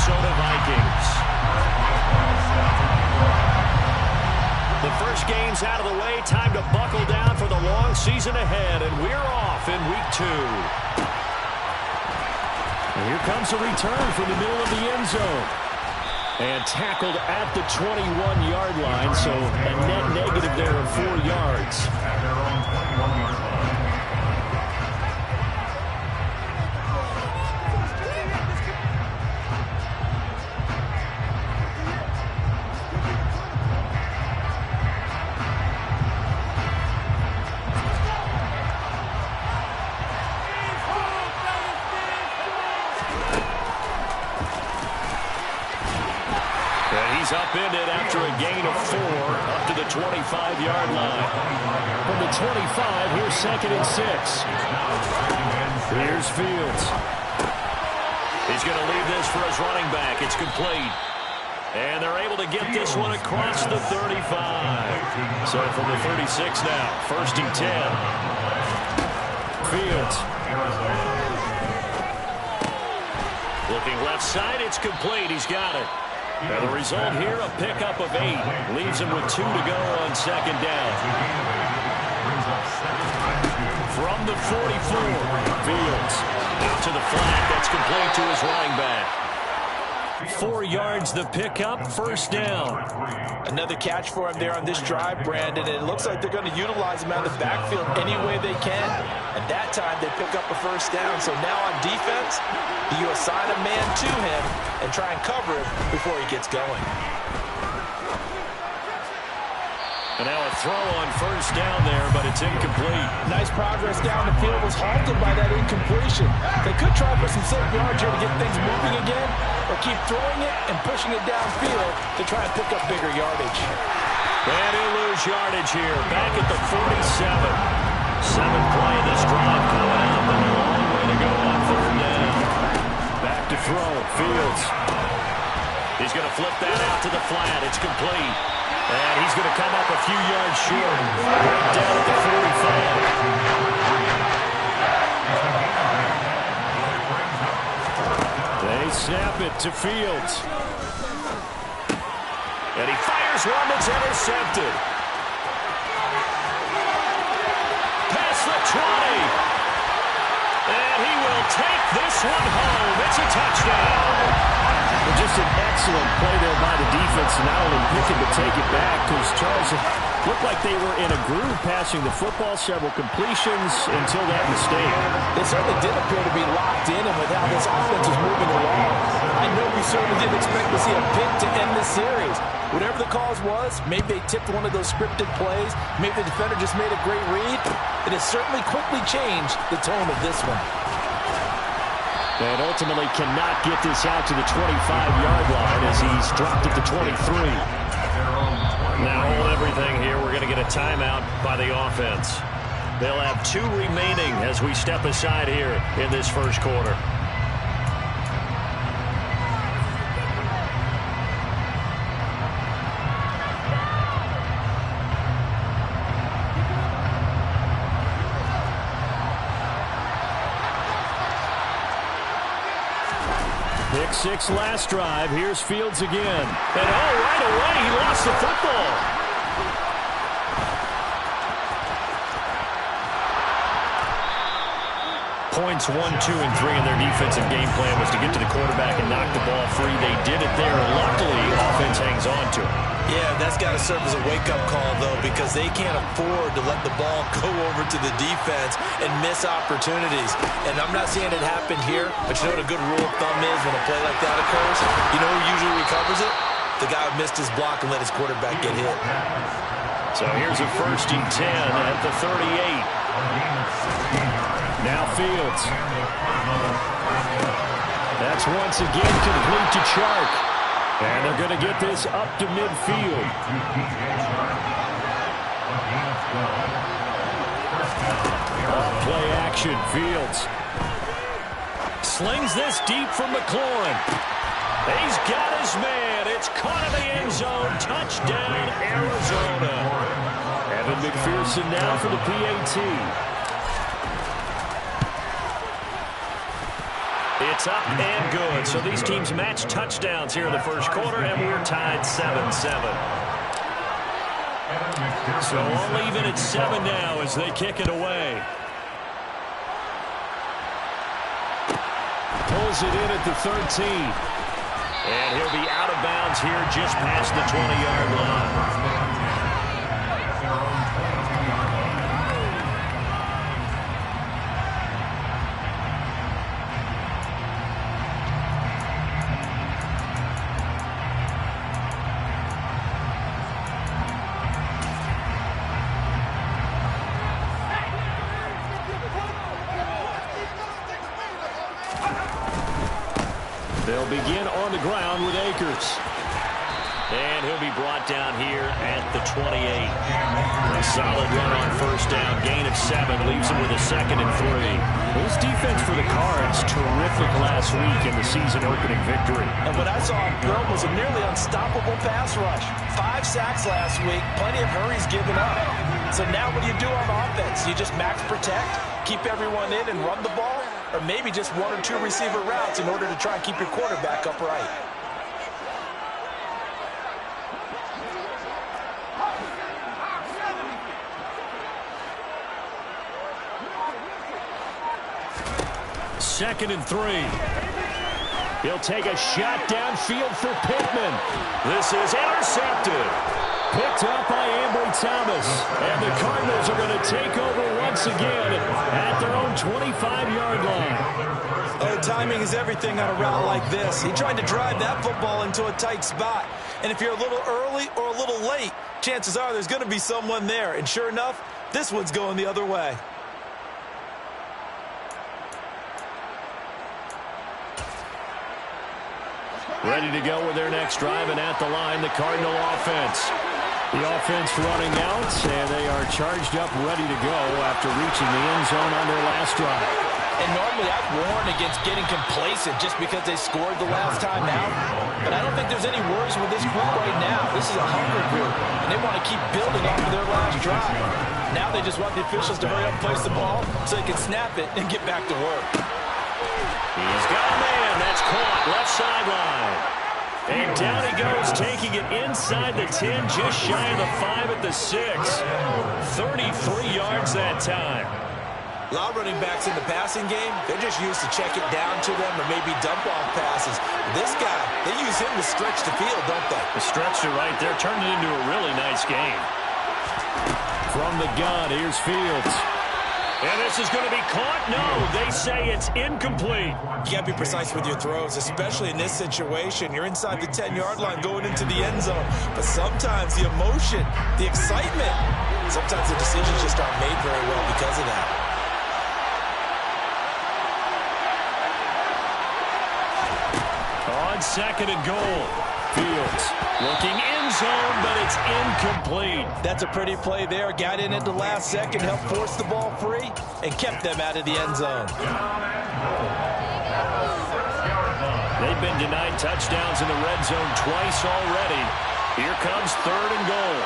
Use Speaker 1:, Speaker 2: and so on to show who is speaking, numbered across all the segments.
Speaker 1: Minnesota Vikings. The first game's out of the way. Time to buckle down for the long season ahead, and we're off in week 2. And here comes a return from the middle of the end zone. And tackled at the 21-yard line, so a net negative there of 4 yards. He's upended after a gain of 4 up to the 25-yard line. From the 25, here's 2nd and 6. Here's Fields. He's going to leave this for his running back. It's complete. And they're able to get this one across the 35. So from the 36 now, 1st and 10. Fields. Looking left side, it's complete. He's got it. And the result here, a pickup of 8. Leaves him with 2 to go on 2nd down. From the 44, Fields out to the flat. That's complete to his running back. 4 yards the pickup, 1st down.
Speaker 2: Another catch for him there on this drive, Brandon. And it looks like they're going to utilize him out of the backfield any way they can. At that time, they pick up a 1st down. So now on defense, you assign a man to him and try and cover him before he gets going.
Speaker 1: And now a throw on 1st down there, but it's incomplete.
Speaker 2: Nice progress down the field, was halted by that incompletion. They could try for some safe yards here to get things moving again, or keep throwing it and pushing it downfield to try and pick up bigger yardage.
Speaker 1: And he'll lose yardage here, back at the 47. 7th play of this drive coming up, and a long way to go on 3rd down. Back to throw, Fields. He's going to flip that out to the flat. It's complete. And he's going to come up a few yards short. Right down at the 45. They snap it to Fields. And he fires one that's intercepted. Past the 20. And he will take this one home. It's a touchdown.
Speaker 3: Well, just an excellent play there by the defense, not only picking to take it back, because Charles, it looked like they were in a groove passing the football, several completions until that mistake.
Speaker 2: They certainly did appear to be locked in, and with how this offense was moving along, I know we certainly didn't expect to see a pick to end this series. Whatever the cause was, maybe they tipped one of those scripted plays, maybe the defender just made a great read. It has certainly quickly changed the tone of this one.
Speaker 1: And ultimately cannot get this out to the 25-yard line as he's dropped it to 23. Now hold everything here. We're going to get a timeout by the offense. They'll have 2 remaining as we step aside here in this first quarter. Pick 6 last drive. Here's Fields again. And right away, he lost the football. Points 1, 2, and 3 in their defensive game plan was to get to the quarterback and knock the ball free. They did it there. Luckily, offense hangs on to it.
Speaker 2: Yeah, that's got to serve as a wake-up call, though, because they can't afford to let the ball go over to the defense and miss opportunities. And I'm not saying it happened here, but you know what a good rule of thumb is when a play like that occurs? You know who usually recovers it? The guy who missed his block and let his quarterback get hit.
Speaker 1: So here's a 1st and 10 at the 38. Now Fields. That's once again complete to Chark. And they're going to get this up to midfield. Play action, Fields. Slings this deep for McLaurin. He's got his man. It's caught in the end zone. Touchdown, Arizona. Evan McPherson now for the PAT.
Speaker 3: It's up and good. So these teams match touchdowns here in the first quarter, and we're tied 7-7. So all even at 7 now as they kick it away. Pulls it in at the 13. And he'll be out of bounds here just past the 20-yard line. They'll begin on the ground with Akers. And he'll be brought down here at the 28. A solid run on first down. Gain of 7 leaves him with a 2nd and 3. This defense for the Cards, terrific last week in the season-opening victory.
Speaker 2: And what I saw on film was a nearly unstoppable pass rush. 5 sacks last week, plenty of hurries given up. So now what do you do on offense? You just max protect, keep everyone in and run the ball? Or maybe just 1 or 2 receiver routes in order to try and keep your quarterback upright.
Speaker 3: Second and 3. He'll take a shot downfield for Pittman. This is intercepted. Picked up by Ambry Thomas. And the Cardinals are going to take over once again at their own 25-yard line.
Speaker 2: Oh, timing is everything on a route like this. He tried to drive that football into a tight spot. And if you're a little early or a little late, chances are there's going to be someone there. And sure enough, this one's going the other way.
Speaker 3: Ready to go with their next drive, and at the line, the Cardinal offense. The offense running out, and they are charged up, ready to go after reaching the end zone on their last drive.
Speaker 2: And normally I'd warn against getting complacent just because they scored the last time out. But I don't think there's any worries with this group right now. This is a hunger group, and they want to keep building off of their last drive. Now they just want the officials to hurry up and place the ball so they can snap it and get back to work.
Speaker 3: He's got a man. That's caught. Left sideline. And down he goes, taking it inside the 10, just shy of the 5 at the 6. 33 yards that time.
Speaker 2: A lot of running backs in the passing game, they're just used to check it down to them or maybe dump off passes. This guy, they use him to stretch the field, don't they?
Speaker 3: The stretcher right there turned it into a really nice game. From the gun, here's Fields. And this is going to be caught? No, they say it's incomplete.
Speaker 2: You got to be precise with your throws, especially in this situation. You're inside the 10-yard line going into the end zone. But sometimes the emotion, the excitement, sometimes the decisions just aren't made very well because of that.
Speaker 3: On 2nd and goal. Fields looking end zone, but it's incomplete.
Speaker 2: That's a pretty play there. Got in at the last second, helped force the ball free, and kept them out of the end zone.
Speaker 3: They've been denied touchdowns in the red zone twice already. Here comes 3rd and goal.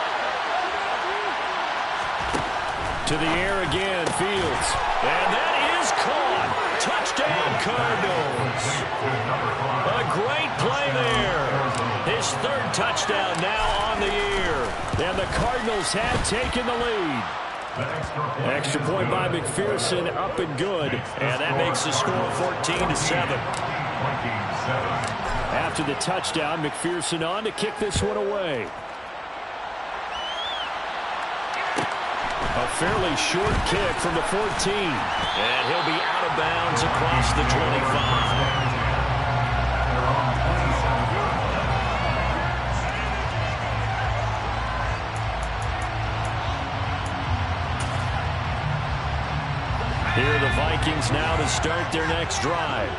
Speaker 3: To the air again, Fields. And that is caught. Touchdown, Cardinals. A great play there. His 3rd touchdown now on the year. And the Cardinals have taken the lead. Extra point by McPherson, up and good. And that makes the score 14-7. After the touchdown, McPherson on to kick this one away. A fairly short kick from the 14. And he'll be out of bounds across the 25. Here are the Vikings now to start their next drive.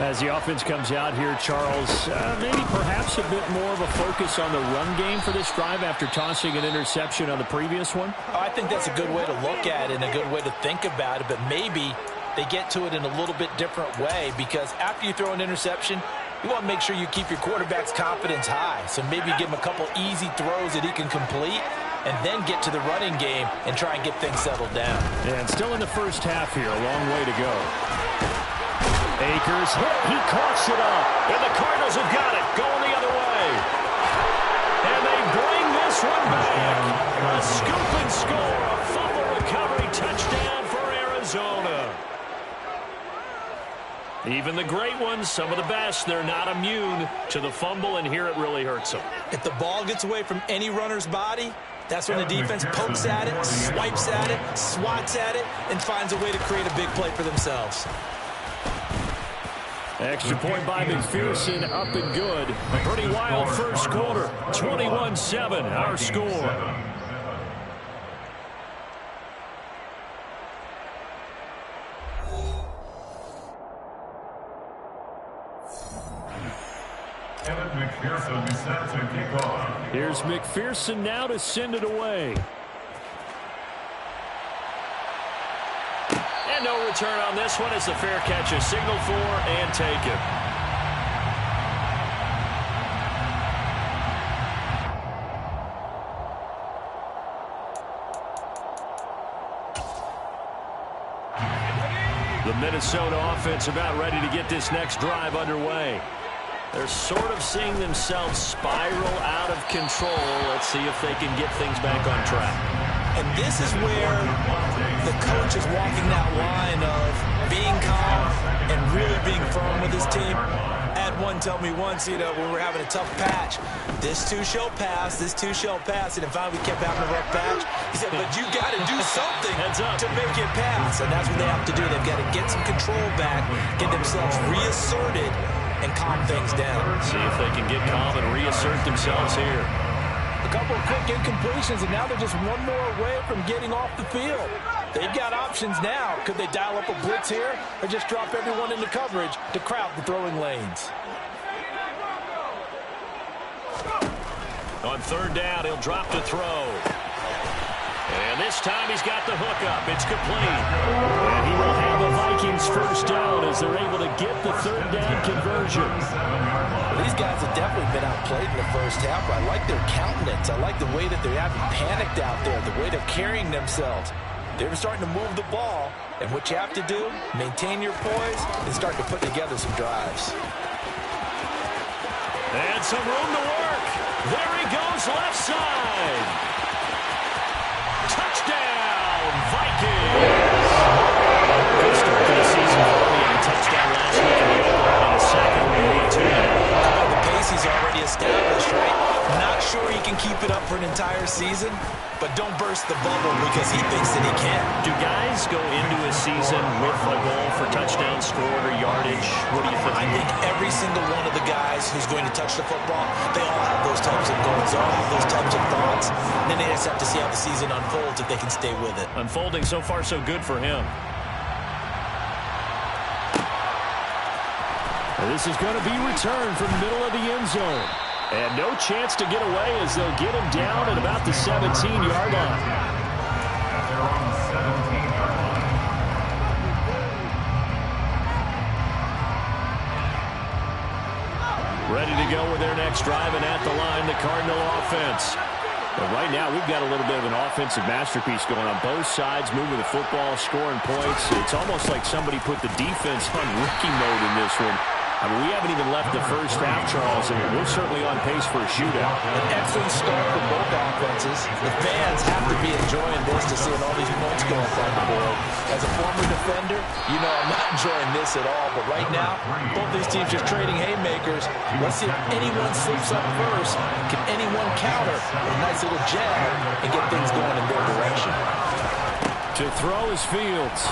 Speaker 3: As the offense comes out here, Charles, maybe perhaps a bit more of a focus on the run game for this drive after tossing an interception on the previous one?
Speaker 2: I think that's a good way to look at it and a good way to think about it, but maybe they get to it in a little bit different way because after you throw an interception, you want to make sure you keep your quarterback's confidence high. So maybe give him a couple easy throws that he can complete and then get to the running game and try and get things settled down.
Speaker 3: And still in the first half here, a long way to go.
Speaker 1: Akers hit. He coughs it up.
Speaker 3: And the Cardinals have got it. Going the other way. And they bring this one back. A scoop and score. A fumble recovery touchdown for Arizona. Even the great ones, some of the best, they're not immune to the fumble, and here it really hurts them.
Speaker 2: If the ball gets away from any runner's body, that's when the defense pokes at it, swipes at it, swats at it, and finds a way to create a big play for themselves.
Speaker 1: Extra point by McPherson, up and good.
Speaker 3: A pretty wild first quarter. 21-7, our score.
Speaker 1: Here's McPherson now to send it away.
Speaker 3: And no return on this one as the fair catch is signaled for and taken. The Minnesota offense about ready to get this next drive underway. They're sort of seeing themselves spiral out of control. Let's see if they can get things back on track.
Speaker 2: And this is where the coach is walking that line of being calm and really being firm with his team. Had one tell me once, when we were having a tough patch, this too shall pass, this too shall pass, and then finally we kept having a rough patch. He said, but you got to do something to make it pass, and that's what they have to do. They've got to get some control back, get themselves reasserted, and calm things down.
Speaker 3: See if they can get calm and reassert themselves here.
Speaker 2: A couple of quick incompletions, and now they're just one more away from getting off the field. They've got options now. Could they dial up a blitz here or just drop everyone into coverage to crowd the throwing lanes?
Speaker 3: On third down, he'll drop to throw. And this time he's got the hook up. It's complete.
Speaker 1: And he will have the Vikings first down as they're able to get the third down conversion.
Speaker 2: Well, these guys have definitely been outplayed in the first half. I like their countenance. I like the way that they haven't panicked out there, the way they're carrying themselves. They're starting to move the ball, and what you have to do, maintain your poise and start to put together some drives.
Speaker 3: And some room to work. There he goes, left side. Touchdown, Vikings! Good start to the season. He had a touchdown last week in the opener and a second week too.
Speaker 2: The pace he's already established, right? Not sure he can keep it up for an entire season, but don't burst the bubble because he thinks that he can.
Speaker 3: Do guys go into a season with a goal for touchdown scored or yardage? What do you think?
Speaker 2: I think every single one of the guys who's going to touch the football, they all have those types of goals. They all have those types of thoughts. And then they just have to see how the season unfolds if they can stay with it.
Speaker 3: Unfolding so far so good for him.
Speaker 1: This is going to be returned from the middle of the end zone. And no chance to get away as they'll get him down at about the 17-yard line.
Speaker 3: Ready to go with their next drive, and at the line, the Cardinal offense.
Speaker 1: But right now, we've got a little bit of an offensive masterpiece going on both sides, moving the football, scoring points. It's almost like somebody put the defense on rookie mode in this one. I mean, we haven't even left the first half, Charles, and we're certainly on pace for a shootout.
Speaker 2: An excellent start for both offenses. The fans have to be enjoying this to seeing all these points go up on the board. As a former defender, I'm not enjoying this at all. But right now, both these teams just trading haymakers. Let's see if anyone slips up first. Can anyone counter with a nice little jab and get things going in their direction?
Speaker 1: To throw is Fields.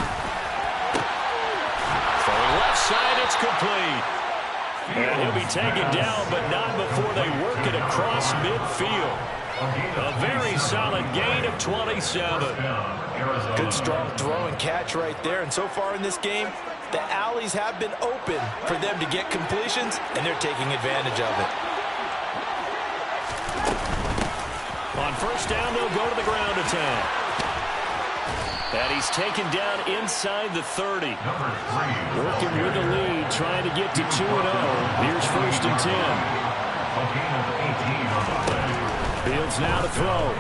Speaker 3: Throwing left side, it's complete. And he'll be taken down, but not before they work it across midfield. A very solid gain of 27.
Speaker 2: Good strong throw and catch right there. And so far in this game, the alleys have been open for them to get completions, and they're taking advantage of it.
Speaker 3: On first down, they'll go to the ground attack. And he's taken down inside the 30.
Speaker 1: Working with the lead, trying to get to 2-0. Here's first and 10. Fields now to throw.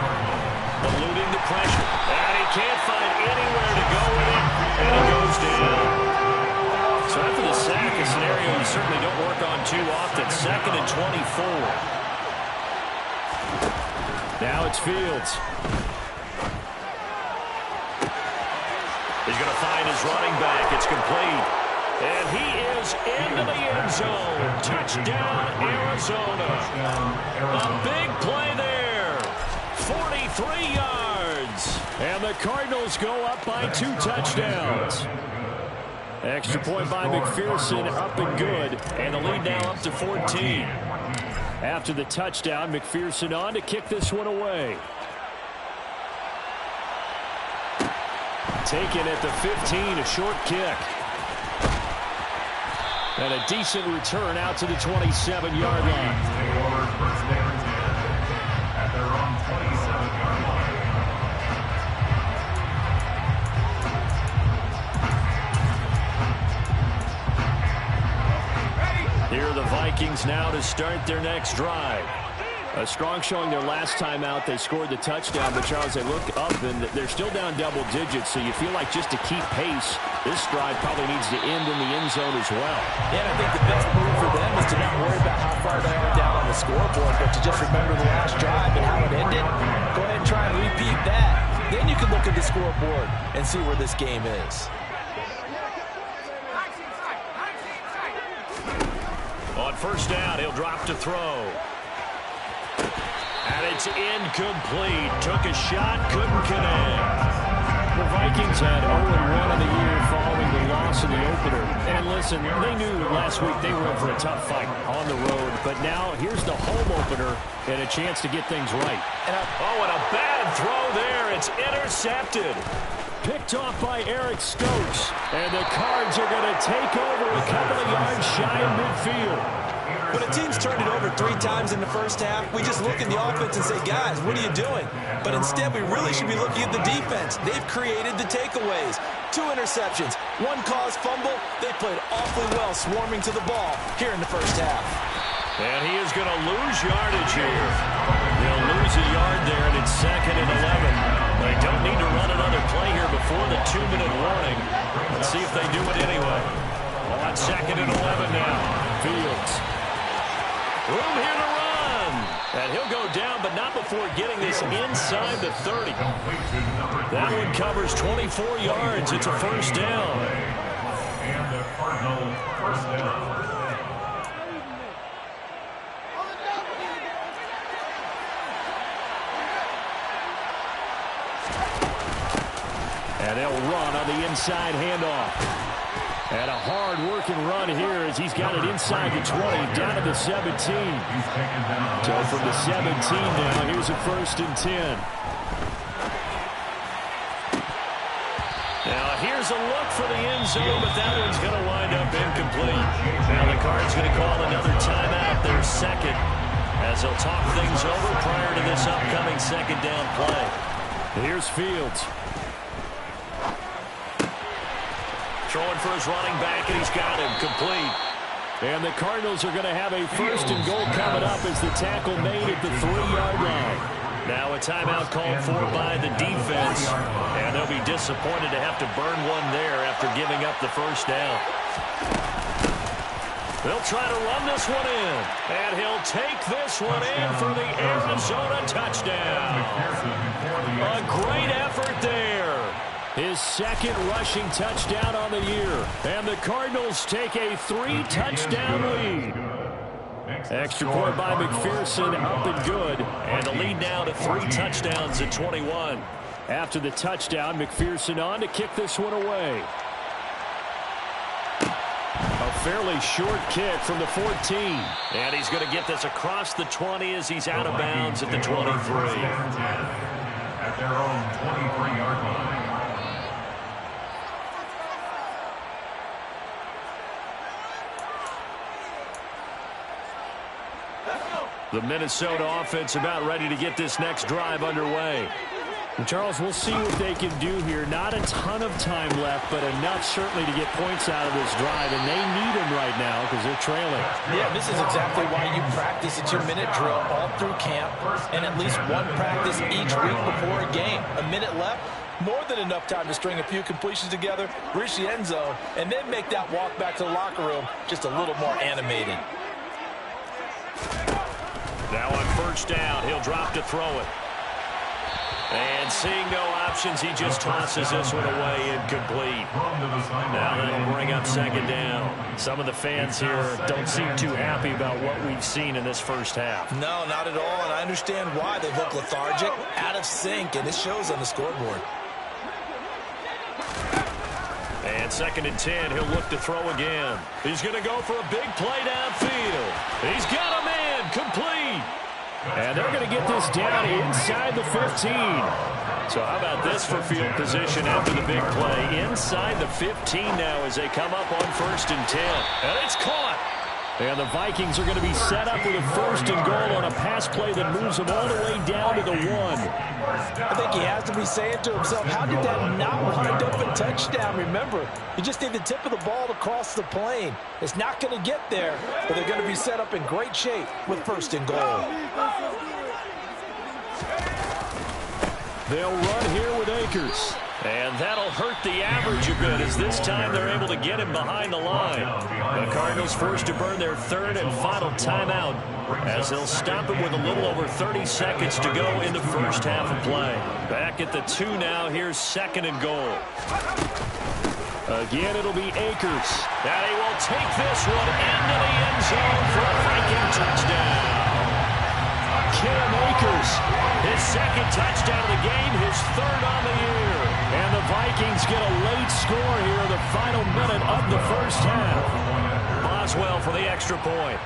Speaker 3: Eluding the pressure. And he can't find anywhere to go with it. And he goes down.
Speaker 1: So after the sack,
Speaker 3: second and 24. Now it's Fields. He's going to find his running back. It's complete. And he is into the end zone. Touchdown, Arizona. A big play there. 43 yards. And the Cardinals go up by 2 touchdowns. Extra point by McPherson, up and good. And the lead now up to 14. After the touchdown, McPherson on to kick this one away. Taken at the 15, a short kick. And a decent return out to the 27-yard line. At their own 27-yard line. Here are the Vikings now to start their next drive. A strong showing their last time out. They scored the touchdown, but Charles, they look up and they're still down double digits, so you feel like just to keep pace, this drive probably needs to end in the end zone as well.
Speaker 2: Yeah, and I think the best move for them is to not worry about how far they are down on the scoreboard, but to just remember the last drive and how it ended. Go ahead and try and repeat that. Then you can look at the scoreboard and see where this game is.
Speaker 3: On first down, he'll drop to throw. And it's incomplete. Took a shot, couldn't connect. The Vikings had 0-1 on the year following the loss in the opener. And listen, they knew last week they were in for a tough fight on the road. But now here's the home opener and a chance to get things right. And a bad throw there. It's intercepted. Picked off by Eric Stokes. And the Cards are going to take over a couple of yards shy of midfield.
Speaker 2: When a team's turned it over 3 times in the first half, we just look at the offense and say, guys, what are you doing? But instead, we really should be looking at the defense. They've created the takeaways. 2 interceptions, 1 caused fumble. They played awfully well swarming to the ball here in the first half.
Speaker 3: And he is going to lose yardage here. They'll lose a yard there, and it's second and 11. They don't need to run another play here before the 2-minute warning. Let's see if they do it anyway. On second and 11 now. Fields. Room here to run. And he'll go down, but not before getting this inside the 30. That one covers 24 yards. It's a first down. And the Cardinals first down. And they'll run on the inside handoff. And a hard-working run here as he's got it inside the 20, down to the 17. So from the 17 now, here's a first and 10. Now here's a look for the end zone, but that one's going to wind up incomplete. Now the Cards going to call another timeout, their second, as they'll talk things over prior to this upcoming second down play. Here's Fields. Throwing for his running back, and he's got him complete. And the Cardinals are going to have a first and goal coming up as the tackle made at the 3-yard line. Now a timeout called for by the defense, and they'll be disappointed to have to burn one there after giving up the first down. They'll try to run this one in, and he'll take this one in for the Arizona touchdown. A great effort there. His second rushing touchdown on the year. And the Cardinals take a 3-touchdown lead. Extra point by McPherson, up and good. And the lead now to 3 touchdowns at 21. After the touchdown, McPherson on to kick this one away. A fairly short kick from the 14. And he's going to get this across the 20 as he's out of bounds at the 23. At their own 23-yard line. The Minnesota offense about ready to get this next drive underway. And Charles, we'll see what they can do here. Not a ton of time left, but enough certainly to get points out of this drive, and they need them right now because they're trailing.
Speaker 2: Yeah, this is exactly why you practice a 2-minute drill all through camp and at least 1 practice each week before a game. A minute left, more than enough time to string a few completions together, reach the end zone, and then make that walk back to the locker room just a little more animated.
Speaker 3: Now on first down, he'll drop to throw it. And seeing no options, he just tosses this one away incomplete. Now that'll bring up second down. Some of the fans here don't seem too happy about what we've seen in this first half.
Speaker 2: No, not at all, and I understand why. They look lethargic, out of sync, and it shows on the scoreboard.
Speaker 3: And second and 10, he'll look to throw again. He's going to go for a big play downfield. He's got him in, complete. And they're going to get this down inside the 15. So how about this for field position after the big play? Inside the 15 now as they come up on first and 10. And it's caught. And the Vikings are going to be set up with a first and goal on a pass play that moves them all the way down to the 1.
Speaker 2: I think he has to be saying to himself, how did that not wind up a touchdown? Remember, you just need the tip of the ball to cross the plane. It's not going to get there, but they're going to be set up in great shape with first and goal.
Speaker 3: They'll run here with Akers. And that'll hurt the average a bit as this time they're able to get him behind the line. The Cardinals forced to burn their third and final timeout as they'll stop him with a little over 30 seconds to go in the first half of play. Back at the 2 now. Here's second and goal. Again, it'll be Akers. And he will take this one into the end zone for a Viking touchdown. Cam Akers, his second touchdown of the game, his third on the year. And the Vikings get a late score here in the final minute of the first half. Boswell for the extra point.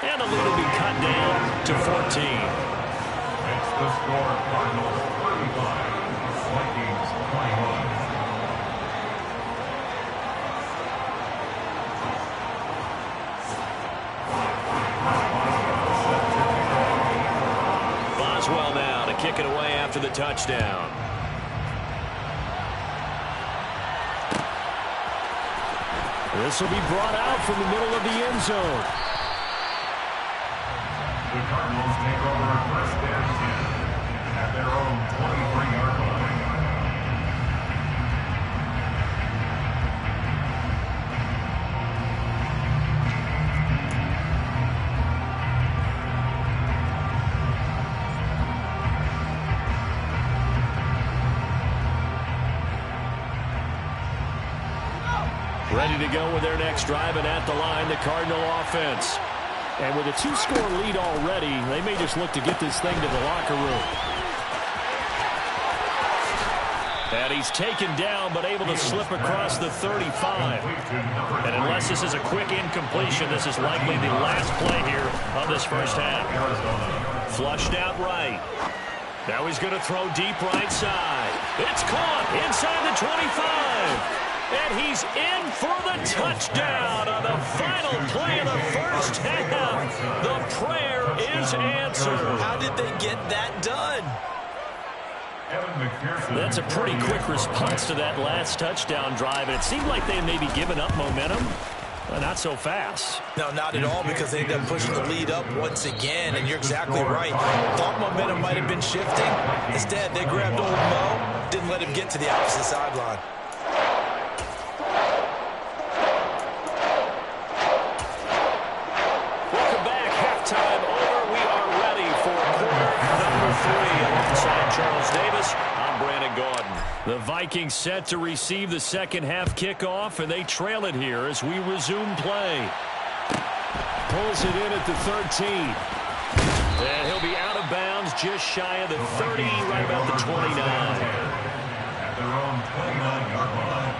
Speaker 3: And the lead will be cut down to 14.
Speaker 4: It's the score, Cardinals 35, Vikings 21.
Speaker 3: Boswell now to kick it away after the touchdown. This will be brought out from the middle of the end zone.
Speaker 4: The Cardinals take over first and 10 at their own 23-yard line.
Speaker 3: Ready to go with their next drive, and at the line, the Cardinal offense. And with a 2-score lead already, they may just look to get this thing to the locker room. And he's taken down, but able to slip across the 35. And unless this is a quick incompletion, this is likely the last play here of this first half. Flushed out right. Now he's going to throw deep right side. It's caught inside the 25. And he's in for the touchdown on the final play of the first half. The prayer is answered.
Speaker 2: How did they get that done?
Speaker 3: That's a pretty quick response to that last touchdown drive. And it seemed like they may be giving up momentum. Well, not so fast.
Speaker 2: No, not at all, because they ended up pushing the lead up once again, and you're exactly right. Thought momentum might have been shifting. Instead, they grabbed old Mo, didn't let him get to the opposite sideline.
Speaker 3: Welcome back. Halftime over. We are ready for quarter number 3. Alongside Charles Davis, I'm Brandon Gaudin. The Vikings set to receive the second half kickoff, and they trail it here as we resume play. Pulls it in at the 13. And he'll be out of bounds just shy of the 30, right about the 29.
Speaker 4: At their own 29-yard line.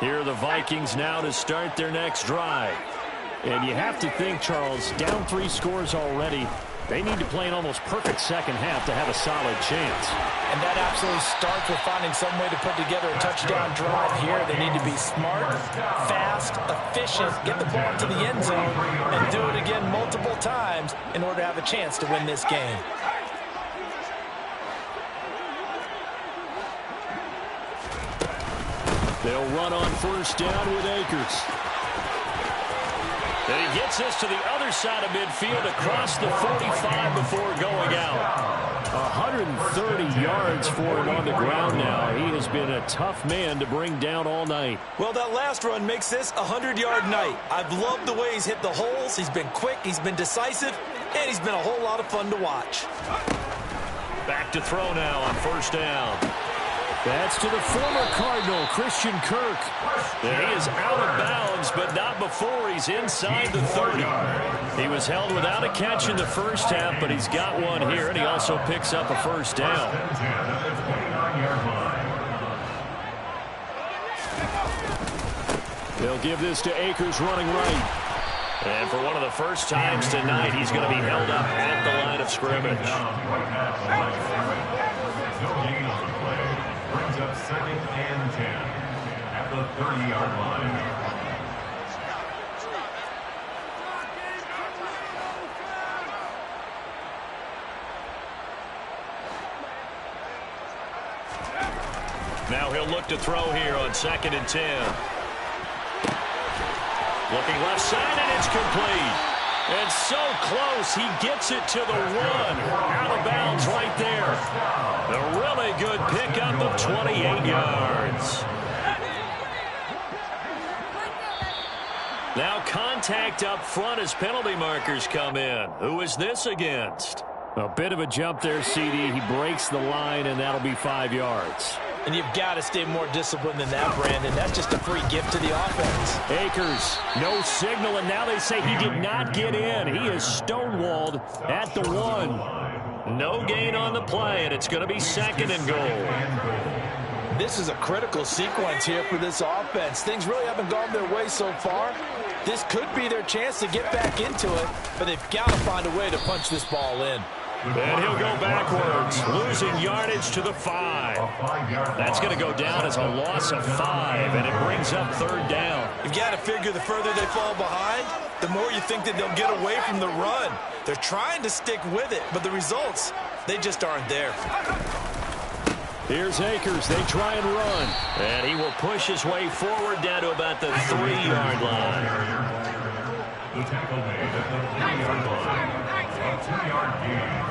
Speaker 3: Here are the Vikings now to start their next drive. And you have to think, Charles, down 3 scores already. They need to play an almost perfect second half to have a solid chance.
Speaker 2: And that absolutely starts with finding some way to put together a touchdown drive here. They need to be smart, fast, efficient, get the ball to the end zone, and do it again multiple times in order to have a chance to win this game.
Speaker 3: They'll run on first down with Akers. And he gets this to the other side of midfield across the 45 before going out.
Speaker 1: 130 yards for him on the ground now. He has been a tough man to bring down all night.
Speaker 2: Well, that last run makes this a 100-yard night. I've loved the way he's hit the holes. He's been quick, he's been decisive, and he's been a whole lot of fun to watch.
Speaker 3: Back to throw now on first down.
Speaker 1: That's to the former Cardinal, Christian Kirk.
Speaker 3: And he is out of bounds, but not before he's inside the 30. He was held without a catch in the first half, but he's got one here, and he also picks up a first down.
Speaker 1: They'll give this to Akers running right.
Speaker 3: And for one of the first times tonight, he's going to be held up at the line of scrimmage.
Speaker 4: Brings up 2nd and 10 at the 30-yard line.
Speaker 3: Now he'll look to throw here on 2nd and 10. Looking left side, and it's complete. And so close, he gets it to the 1. Out of bounds right there. A really good pickup of 28 yards. Now contact up front as penalty markers come in. Who is this against?
Speaker 1: A bit of a jump there, CD. He breaks the line, and that'll be 5 yards.
Speaker 2: And you've got to stay more disciplined than that, Brandon. That's just a free gift to the offense.
Speaker 1: Akers, no signal, and now they say he did not get in. He is stonewalled at the 1.
Speaker 3: No gain on the play, and it's going to be 2nd and goal.
Speaker 2: This is a critical sequence here for this offense. Things really haven't gone their way so far. This could be their chance to get back into it, but they've got to find a way to punch this ball in.
Speaker 3: And he'll go backwards, losing yardage to the 5. That's going to go down as a loss of 5, and it brings up 3rd down.
Speaker 2: You've got to figure the further they fall behind, the more you think that they'll get away from the run. They're trying to stick with it, but the results, they just aren't there.
Speaker 1: Here's Akers. They try and run.
Speaker 3: And he will push his way forward down to about the 3-yard line.
Speaker 4: The tackle made at the 3-yard line. A 2-yard gain.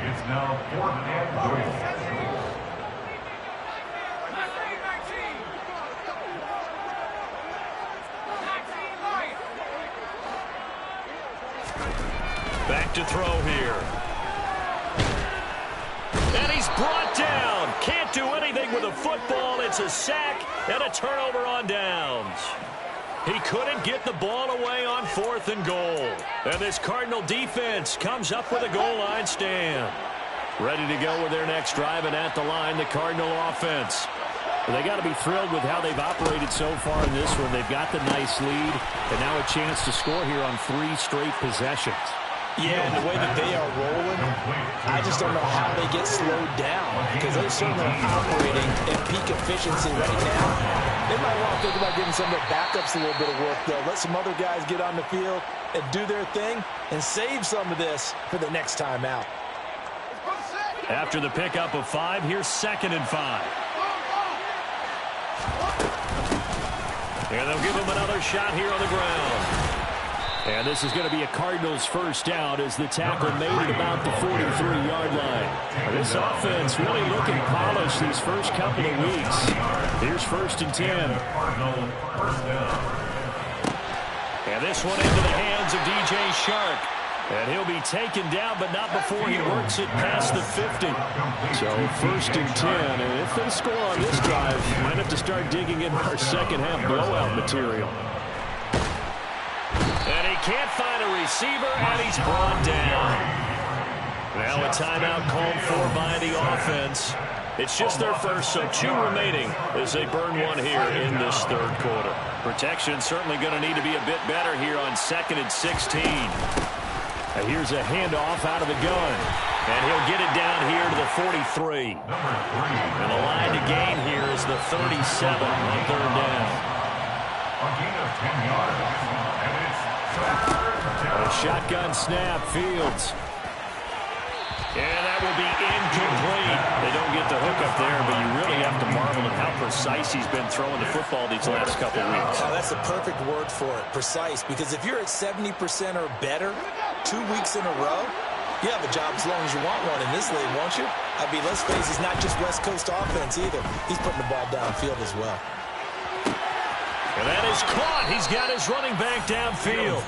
Speaker 4: It's now 4th and goal.
Speaker 3: Back to throw here. And he's brought down. Can't do anything with a football. It's a sack and a turnover on downs. He couldn't get the ball away on 4th and goal. And this Cardinal defense comes up with a goal line stand. Ready to go with their next drive, and at the line, the Cardinal offense.
Speaker 1: Well, they got to be thrilled with how they've operated so far in this one. They've got the nice lead, and now a chance to score here on 3 straight possessions.
Speaker 2: Yeah, and the way that they are rolling, I just don't know how they get slowed down, because they certainly are operating at peak efficiency right now. They might want to think about giving some of their backups a little bit of work, though. Let some other guys get on the field and do their thing and save some of this for the next time out.
Speaker 3: After the pickup of 5, here's 2nd and 5. And they'll give him another shot here on the ground.
Speaker 1: And this is going to be a Cardinals first down as the tackle made at about the 43-yard line. This offense really looking polished these first couple of weeks. Here's 1st and 10.
Speaker 3: And this one into the hands of DJ Shark. And he'll be taken down, but not before he works it past the 50.
Speaker 1: So 1st and 10. And if they score on this drive, might have to start digging in our second half blowout material.
Speaker 3: And he can't find a receiver, and he's brought down. Now a timeout called for by the offense. It's just their first, so 2 remaining as they burn one here in this 3rd quarter. Protection certainly going to need to be a bit better here on 2nd and 16.
Speaker 1: Here's a handoff out of the gun.
Speaker 3: And he'll get it down here to the 43. And the line to gain here is the 37 on 3rd down.
Speaker 4: A gain of 10 yards. And it's
Speaker 1: A shotgun snap, Fields.
Speaker 3: And that will be incomplete. They don't get the hook up there, but you really have to marvel at how precise he's been throwing the football these last couple of weeks.
Speaker 2: Oh, that's the perfect word for it, precise. Because if you're at 70% or better 2 weeks in a row, you have a job as long as you want one in this league, won't you? I mean, let's face it, it's not just West Coast offense either. He's putting the ball downfield as well.
Speaker 3: And that is caught. He's got his running back downfield.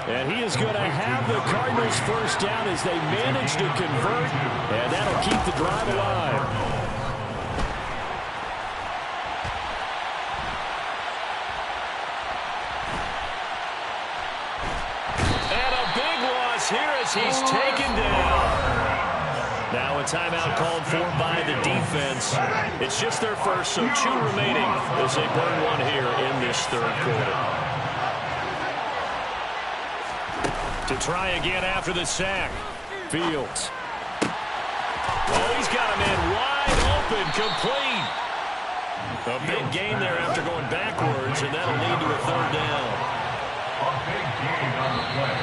Speaker 3: And he is going to have the Cardinals first down as they manage to convert. And that'll keep the drive alive. And a big loss here as he's taken down. Now a timeout called for by the defense. It's just their first, so 2 remaining as they burn one here in this third quarter. To try again after the sack. Fields. Oh, he's got a man wide open, complete. A big gain there after going backwards, and that'll lead to a third down.
Speaker 4: A big gain on the play,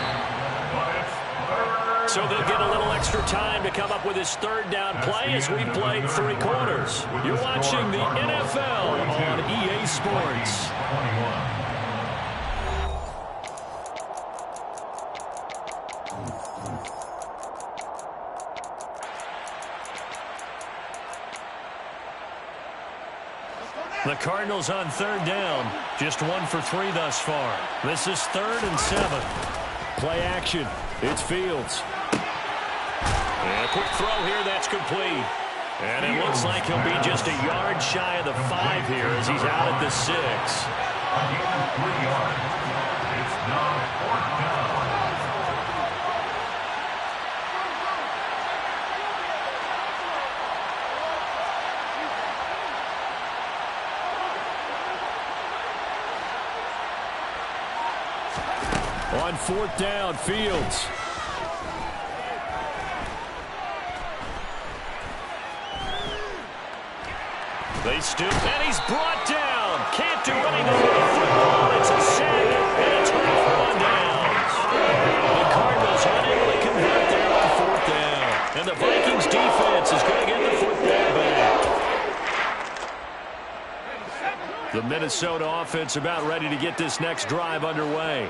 Speaker 4: but it's third.
Speaker 3: So they'll get a little extra time to come up with his third down play as we played 3 quarters. You're watching the NFL on EA Sports.
Speaker 4: 21.
Speaker 3: The Cardinals on third down, just 1 for 3 thus far. This is 3rd and 7. Play action. It's Fields. And a quick throw here that's complete. And it looks like he'll be just a yard shy of the 5 here as he's out at the 6.
Speaker 4: A gain of 3 yards. It's now 4th down.
Speaker 3: On 4th down, Fields. They stoop, and he's brought down. Can't do anything with the football. It's a sack, and it's 1 downs. The Cardinals unable to convert there on 4th down. And the Vikings defense is going to get the football back. The Minnesota offense about ready to get this next drive underway.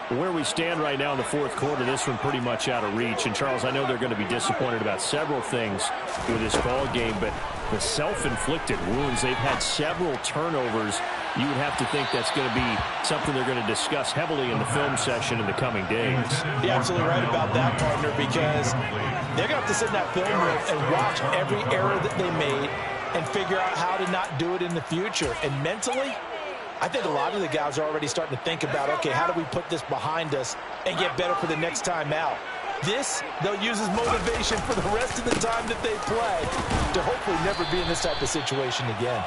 Speaker 3: Where we stand right now in the 4th quarter, this one pretty much out of reach. And, Charles, I know they're going to be disappointed about several things with this ball game, but the self-inflicted wounds, they've had several turnovers. You would have to think that's going to be something they're going to discuss heavily in the film session in the coming days.
Speaker 2: You're absolutely right about that, partner, because they're going to have to sit in that film room and watch every error that they made and figure out how to not do it in the future. And mentally, I think a lot of the guys are already starting to think about, okay, how do we put this behind us and get better for the next time out? This, they'll use as motivation for the rest of the time that they play to hopefully never be in this type of situation again.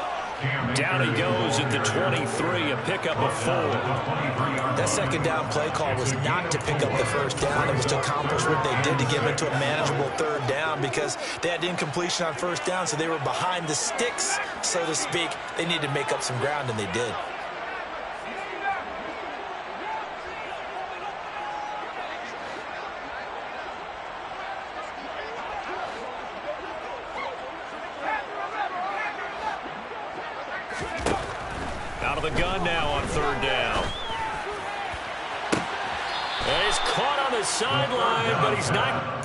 Speaker 3: Down he goes at the 23, a pickup of 4.
Speaker 2: That second down play call was not to pick up the first down. It was to accomplish what they did to get into a manageable third down because they had incompletion on first down, so they were behind the sticks, so to speak. They needed to make up some ground, and they did.
Speaker 3: Out of the gun now on third down. And he's caught on the sideline, but he's not.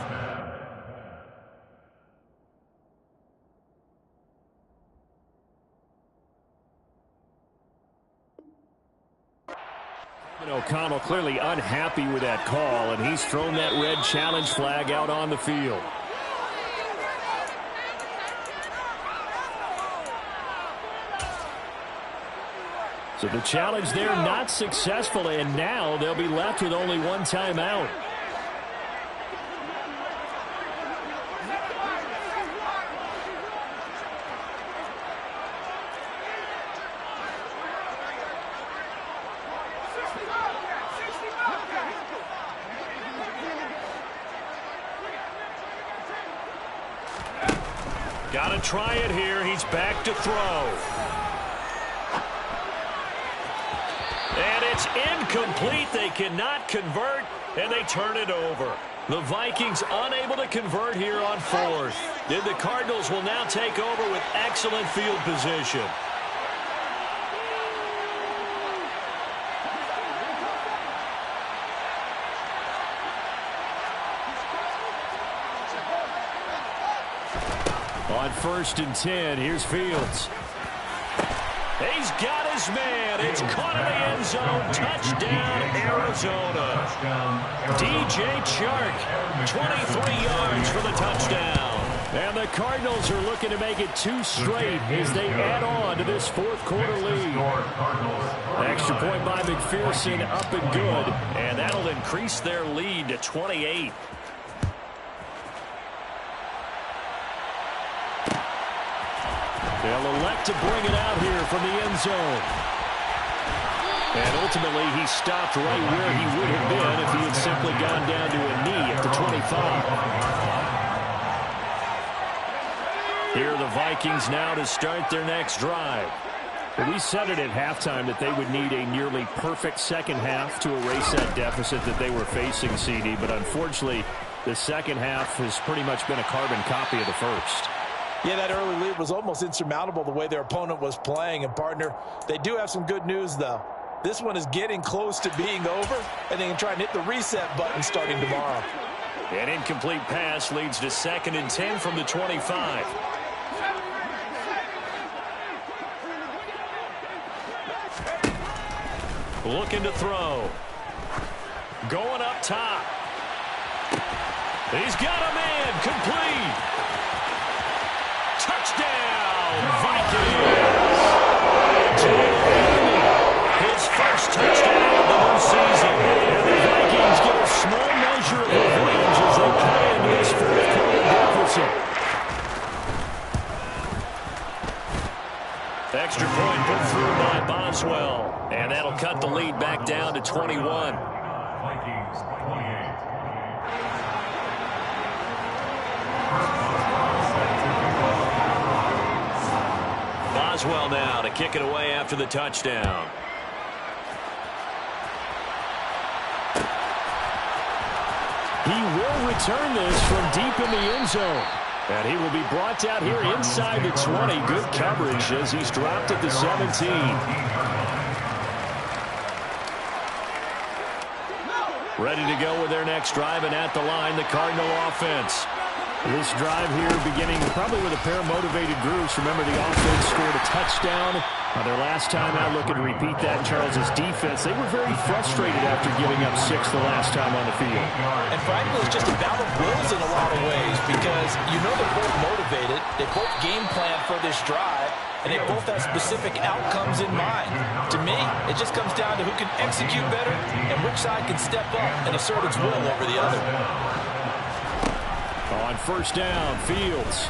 Speaker 3: O'Connell clearly unhappy with that call, and he's thrown that red challenge flag out on the field. So the challenge there not successful, and now they'll be left with only 1 timeout. Got to try it here. He's back to throw. And it's incomplete. They cannot convert, and they turn it over. The Vikings unable to convert here on fourth. And the Cardinals will now take over with excellent field position. On 1st and 10, here's Fields. He's got his man. It's caught in the end zone. Touchdown, Arizona. DJ Chark, 23 yards for the touchdown. And the Cardinals are looking to make it 2 straight as they add on to this fourth quarter lead. Extra point by McPherson, up and good. And that'll increase their lead to 28. They'll elect to bring it out here from the end zone. And ultimately, he stopped right where he would have been if he had simply gone down to a knee at the 25. Here are the Vikings now to start their next drive. We said it at halftime that they would need a nearly perfect second half to erase that deficit that they were facing, CD. But unfortunately, the second half has pretty much been a carbon copy of the first.
Speaker 2: Yeah, that early lead was almost insurmountable the way their opponent was playing. And, partner, they do have some good news, though. This one is getting close to being over, and they can try and hit the reset button starting tomorrow.
Speaker 3: An incomplete pass leads to 2nd and 10 from the 25. Looking to throw. Going up top. He's got a man. Complete. Touchdown, Vikings! His first touchdown of the new season. And the Vikings get a small measure of revenge as they play into this fourth quarter deficit. Extra point put through by Boswell. And that'll cut the lead back down to 21.
Speaker 4: Vikings 28.
Speaker 3: Boswell now to kick it away after the touchdown. He will return this from deep in the end zone. And he will be brought down here inside the 20. Good coverage as he's dropped at the 17. Ready to go with their next drive, and at the line, the Cardinal offense. This drive here beginning probably with a pair of motivated groups. Remember, the offense scored a touchdown on their last time out. Looking to repeat that in Charles's defense. They were very frustrated after giving up 6 the last time on the field.
Speaker 2: And frankly, it's just a battle of wills in a lot of ways because you know they're both motivated. They both game plan for this drive, and they both have specific outcomes in mind. To me, it just comes down to who can execute better and which side can step up and assert its will over the other.
Speaker 3: On 1st down, Fields.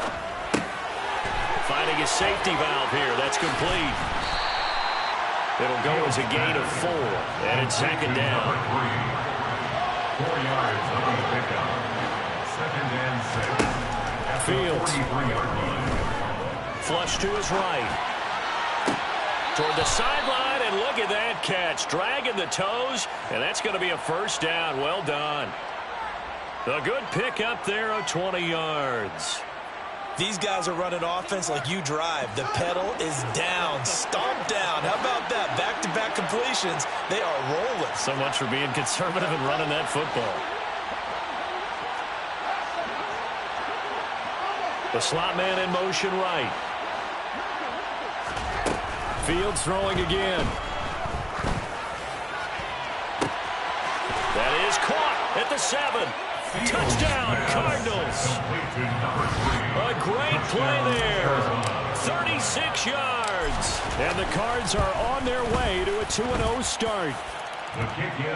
Speaker 3: Finding a safety valve here. That's complete. It'll go as a gain of 4. And it's 2nd down.
Speaker 4: 4 yards on the pickup. 2nd and 6.
Speaker 3: Fields.
Speaker 4: 43-yard line.
Speaker 3: Flush to his right. Toward the sideline, and look at that catch. Dragging the toes, and that's going to be a 1st down. Well done. A good pick up there of 20 yards.
Speaker 2: These guys are running offense like you drive. The pedal is down, stomp down. How about that? Back-to-back completions. They are rolling.
Speaker 3: So much for being conservative and running that football. The slot man in motion right. Fields throwing again. That is caught at the 7. Touchdown, Cardinals. A great play there. 36 yards. And the Cards are on their way to a 2-0 start.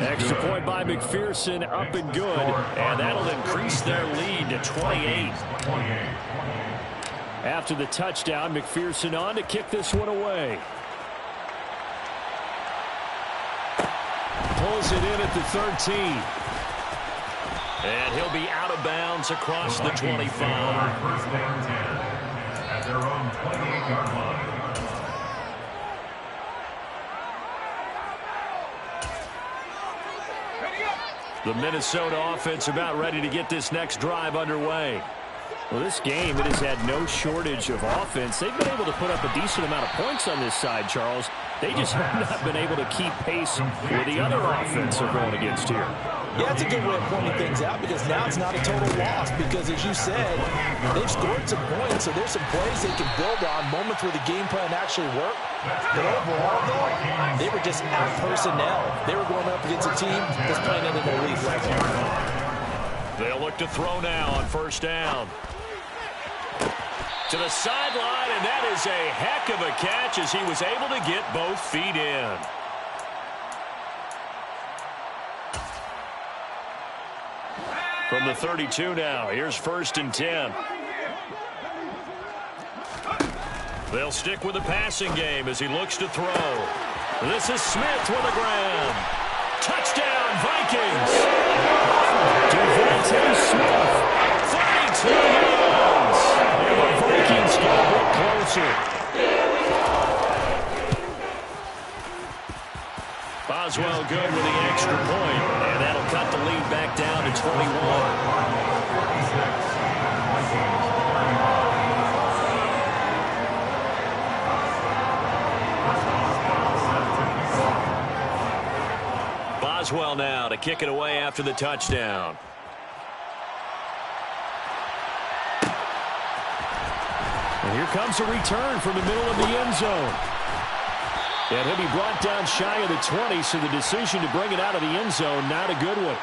Speaker 3: Extra point by McPherson, up and good. And that'll increase their lead to 28. After the touchdown, McPherson on to kick this one away. Pulls it in at the 13. And he'll be out of bounds across the 25.
Speaker 4: 1st and 10 at their own 28-yard line.
Speaker 3: The Minnesota offense about ready to get this next drive underway.
Speaker 1: Well, this game, it has had no shortage of offense. They've been able to put up a decent amount of points on this side, Charles. They just have not been able to keep pace with the other offense they're going against here.
Speaker 2: Yeah, that's a good way of pointing things out because now it's not a total loss because, as you said, they've scored some points, so there's some plays they can build on, moments where the game plan actually worked. But overall, though, they were just out personnel. They were going up against a team that's playing at an elite level.
Speaker 3: They'll look to throw now on first down. To the sideline, and that is a heck of a catch as he was able to get both feet in. From the 32 now, here's 1st and 10. They'll stick with the passing game as he looks to throw. This is Smith with a grab. Touchdown, Vikings!
Speaker 1: DeVonta Smith.
Speaker 3: 32 yards. And the Vikings get a bit closer. Boswell good with the extra point, and that'll cut the lead back down to 21. Boswell now to kick it away after the touchdown.
Speaker 1: And here comes a return from the middle of the end zone. And he'll be brought down shy of the 20, so the decision to bring it out of the end zone, not a good one.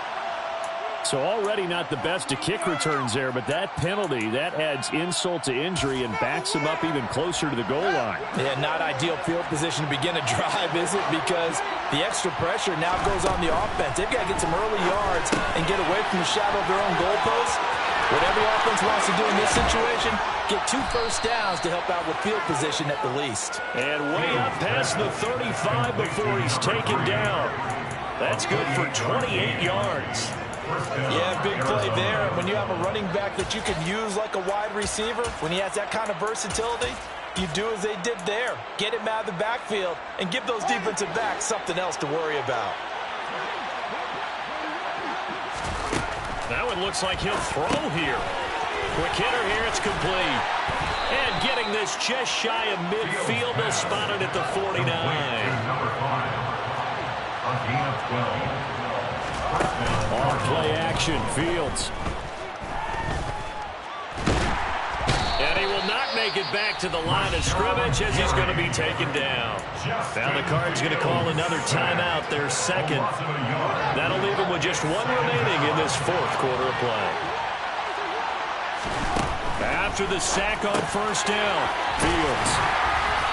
Speaker 1: So already not the best of kick returns there, but that penalty, that adds insult to injury and backs him up even closer to the goal line.
Speaker 2: Yeah, not ideal field position to begin a drive, is it? Because the extra pressure now goes on the offense. They've got to get some early yards and get away from the shadow of their own goalposts. What every offense wants to do in this situation, get 2 first downs to help out with field position at the least.
Speaker 3: And way up past the 35 before he's taken down. That's good for 28 yards.
Speaker 2: Yeah, big play there. And when you have a running back that you can use like a wide receiver, when he has that kind of versatility, you do as they did there. Get him out of the backfield and give those defensive backs something else to worry about.
Speaker 3: Now it looks like he'll throw here. Quick hitter here, it's complete. And getting this just shy of midfield, they'll spot it at the 49.
Speaker 1: Off play action, Fields.
Speaker 3: And he will not make it back to the line of scrimmage as he's going to be taken down. Now the Cards going to call another timeout, their second. That'll leave him with just 1 remaining in this 4th quarter of play. After the sack on first down, Fields.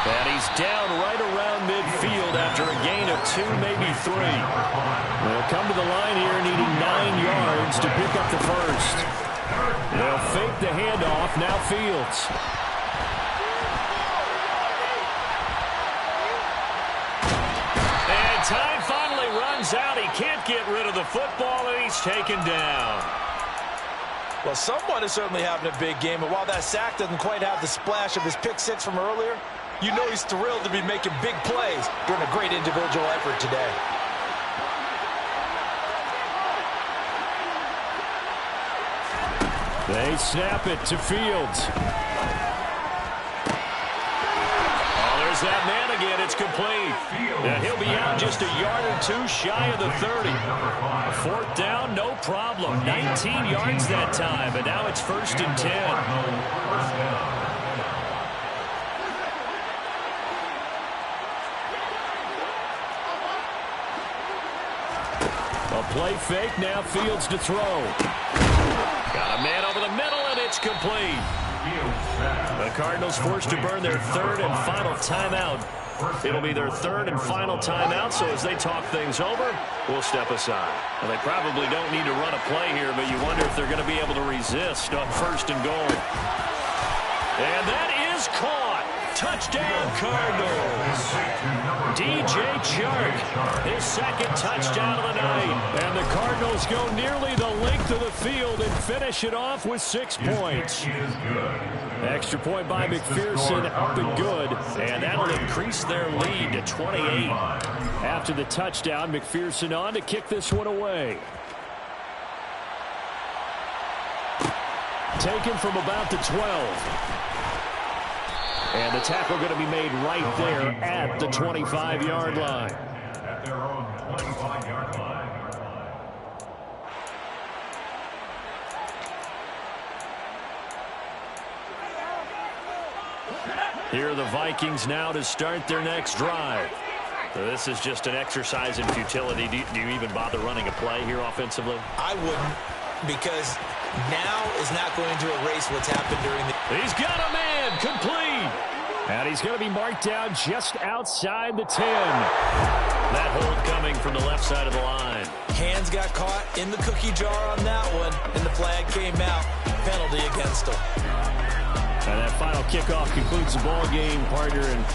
Speaker 3: And he's down right around midfield after a gain of 2, maybe 3.
Speaker 1: They'll come to the line here needing 9 yards to pick up the first. They'll fake the handoff, now Fields.
Speaker 3: And time finally runs out. He can't get rid of the football, and he's taken down.
Speaker 2: Well, someone is certainly having a big game, and while that sack doesn't quite have the splash of his pick six from earlier, you know he's thrilled to be making big plays during a great individual effort today.
Speaker 1: They snap it to Fields.
Speaker 3: Oh, there's that man again. It's complete. And he'll be out just a yard or 2 shy of the 30. 4th down, no problem. 19 yards that time, but now it's 1st and 10.
Speaker 1: A play fake, now Fields to throw.
Speaker 3: Got a man over the middle, and it's complete. The Cardinals forced to burn their 3rd and final timeout. It'll be their 3rd and final timeout, so as they talk things over, we'll step aside. And they probably don't need to run a play here, but you wonder if they're going to be able to resist on 1st and goal. And that is caught. Touchdown, Cardinals. DJ Chark, his 2nd touchdown of the night. And the Cardinals go nearly the length of the field and finish it off with 6 points. Extra point by McPherson, up and good. And that'll increase their lead to 28. After the touchdown, McPherson on to kick this one away.
Speaker 1: Taken from about the 12. And the tackle going to be made right there at the 25-yard line.
Speaker 4: At their own 25-yard line.
Speaker 3: Here are the Vikings now to start their next drive. So this is just an exercise in futility. Do you even bother running a play here offensively?
Speaker 2: I wouldn't, because now is not going to erase what's happened during the...
Speaker 1: He's got a man, complete. And he's going to be marked down just outside the 10.
Speaker 3: That hold coming from the left side of the line.
Speaker 2: Hands got caught in the cookie jar on that one, and the flag came out. Penalty against him.
Speaker 1: And that final kickoff concludes the ball game, partner. And